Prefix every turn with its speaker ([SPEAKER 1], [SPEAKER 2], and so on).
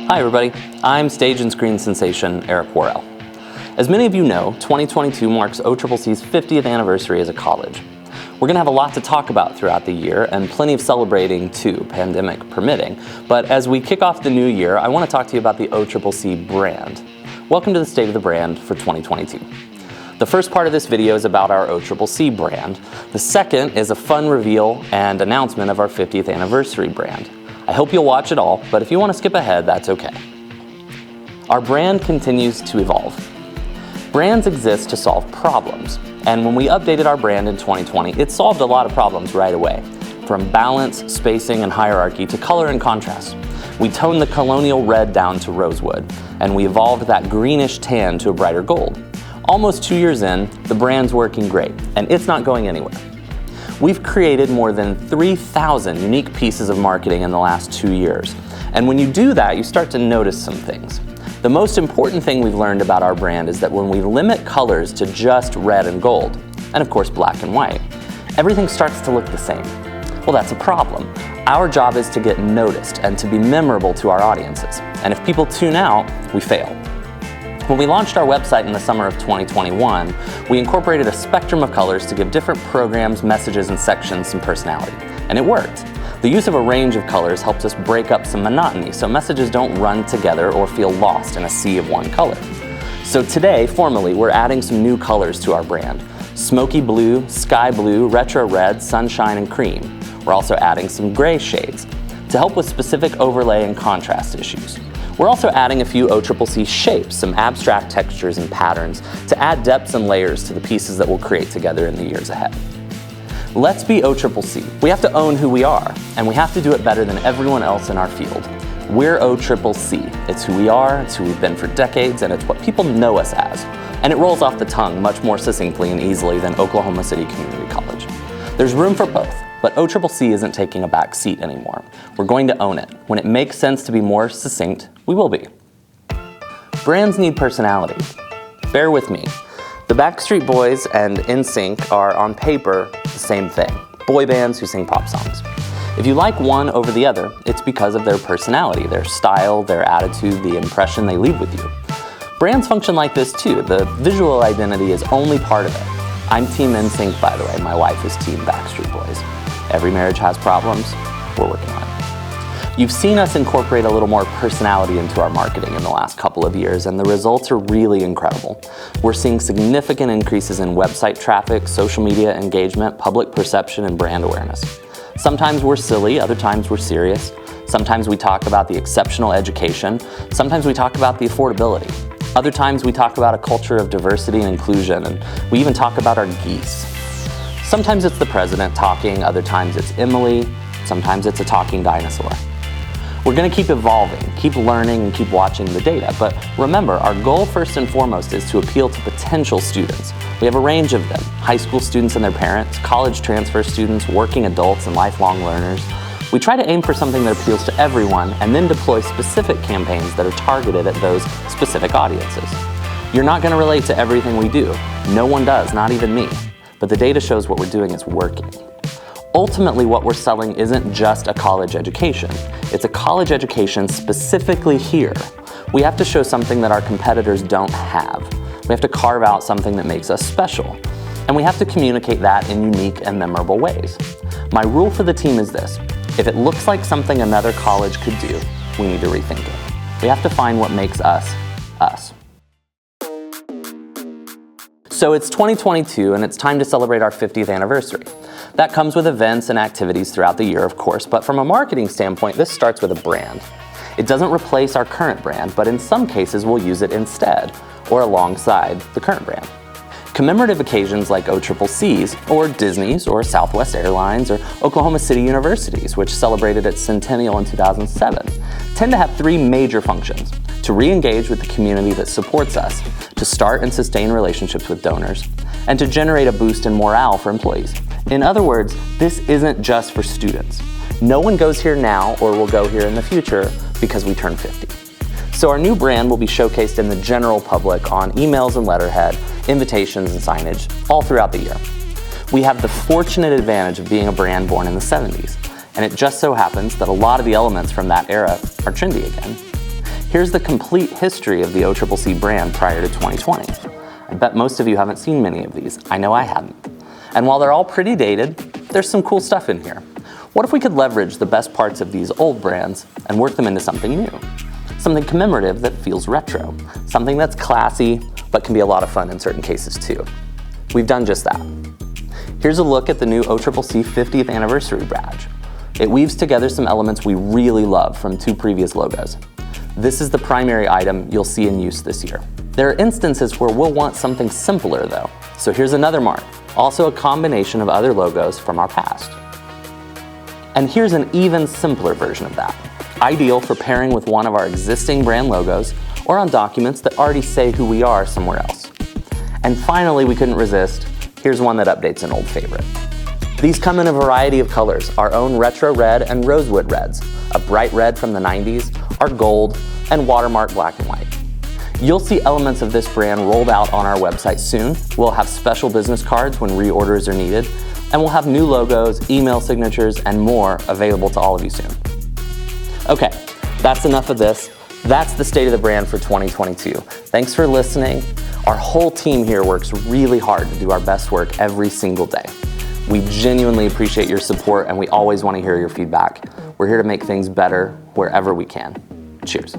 [SPEAKER 1] Hi everybody, I'm stage and screen sensation Eric Worrell. As many of you know, 2022 marks OCCC's 50th anniversary as a college. We're going to have a lot to talk about throughout the year and plenty of celebrating too, pandemic permitting. But as we kick off the new year, I want to talk to you about the OCCC brand. Welcome to the State of the Brand for 2022. The first part of this video is about our OCCC brand. The second is a fun reveal and announcement of our 50th anniversary brand. I hope you'll watch it all, but if you want to skip ahead, that's okay. Our brand continues to evolve. Brands exist to solve problems, and when we updated our brand in 2020, it solved a lot of problems right away, from balance, spacing, and hierarchy to color and contrast. We toned the colonial red down to rosewood, and we evolved that greenish tan to a brighter gold. Almost 2 years in, the brand's working great, and it's not going anywhere. We've created more than 3,000 unique pieces of marketing in the last 2 years. And when you do that, you start to notice some things. The most important thing we've learned about our brand is that when we limit colors to just red and gold, and of course black and white, everything starts to look the same. Well, that's a problem. Our job is to get noticed and to be memorable to our audiences. And if people tune out, we fail. When we launched our website in the summer of 2021, we incorporated a spectrum of colors to give different programs, messages, and sections some personality. And it worked. The use of a range of colors helps us break up some monotony so messages don't run together or feel lost in a sea of one color. So today, formally, we're adding some new colors to our brand. Smoky blue, sky blue, retro red, sunshine, and cream. We're also adding some gray shades to help with specific overlay and contrast issues. We're also adding a few OCCC shapes, some abstract textures and patterns to add depths and layers to the pieces that we'll create together in the years ahead. Let's be OCCC. We have to own who we are, and we have to do it better than everyone else in our field. We're OCCC. It's who we are, it's who we've been for decades, and it's what people know us as. And it rolls off the tongue much more succinctly and easily than Oklahoma City Community College. There's room for both. But OCCC isn't taking a back seat anymore. We're going to own it. When it makes sense to be more succinct, we will be. Brands need personality. Bear with me. The Backstreet Boys and NSYNC are on paper the same thing. Boy bands who sing pop songs. If you like one over the other, it's because of their personality, their style, their attitude, the impression they leave with you. Brands function like this too. The visual identity is only part of it. I'm Team NSYNC, by the way. My wife is Team Backstreet Boys. Every marriage has problems. We're working on it. You've seen us incorporate a little more personality into our marketing in the last couple of years, and the results are really incredible. We're seeing significant increases in website traffic, social media engagement, public perception, and brand awareness. Sometimes we're silly, other times we're serious. Sometimes we talk about the exceptional education. Sometimes we talk about the affordability. Other times we talk about a culture of diversity and inclusion, and we even talk about our geese. Sometimes it's the president talking, other times it's Emily, sometimes it's a talking dinosaur. We're going to keep evolving, keep learning, and keep watching the data. But remember, our goal first and foremost is to appeal to potential students. We have a range of them: high school students and their parents, college transfer students, working adults, and lifelong learners. We try to aim for something that appeals to everyone and then deploy specific campaigns that are targeted at those specific audiences. You're not going to relate to everything we do. No one does, not even me. But the data shows what we're doing is working. Ultimately, what we're selling isn't just a college education. It's a college education specifically here. We have to show something that our competitors don't have. We have to carve out something that makes us special. And we have to communicate that in unique and memorable ways. My rule for the team is this: if it looks like something another college could do, we need to rethink it. We have to find what makes us, us. So it's 2022 and it's time to celebrate our 50th anniversary. That comes with events and activities throughout the year, of course, but from a marketing standpoint, this starts with a brand. It doesn't replace our current brand, but in some cases we'll use it instead or alongside the current brand. Commemorative occasions like OCCC's or Disney's or Southwest Airlines or Oklahoma City University's, which celebrated its centennial in 2007, tend to have three major functions: to re-engage with the community that supports us, to start and sustain relationships with donors, and to generate a boost in morale for employees. In other words, this isn't just for students. No one goes here now or will go here in the future because we turn 50. So our new brand will be showcased in the general public on emails and letterhead, invitations and signage all throughout the year. We have the fortunate advantage of being a brand born in the 70s, and it just so happens that a lot of the elements from that era are trendy again. Here's the complete history of the OCCC brand prior to 2020. I bet most of you haven't seen many of these. I know I hadn't. And while they're all pretty dated, there's some cool stuff in here. What if we could leverage the best parts of these old brands and work them into something new? Something commemorative that feels retro. Something that's classy, but can be a lot of fun in certain cases too. We've done just that. Here's a look at the new OCCC 50th anniversary badge. It weaves together some elements we really love from 2 previous logos. This is the primary item you'll see in use this year. There are instances where we'll want something simpler though. So here's another mark, also a combination of other logos from our past. And here's an even simpler version of that, ideal for pairing with one of our existing brand logos or on documents that already say who we are somewhere else. And finally, we couldn't resist, here's one that updates an old favorite. These come in a variety of colors, our own retro red and rosewood reds, a bright red from the 90s, our gold, and watermark black and white. You'll see elements of this brand rolled out on our website soon. We'll have special business cards when reorders are needed, and we'll have new logos, email signatures, and more available to all of you soon. Okay, that's enough of this. That's the state of the brand for 2022. Thanks for listening. Our whole team here works really hard to do our best work every single day. We genuinely appreciate your support, and we always want to hear your feedback. We're here to make things better wherever we can. Cheers.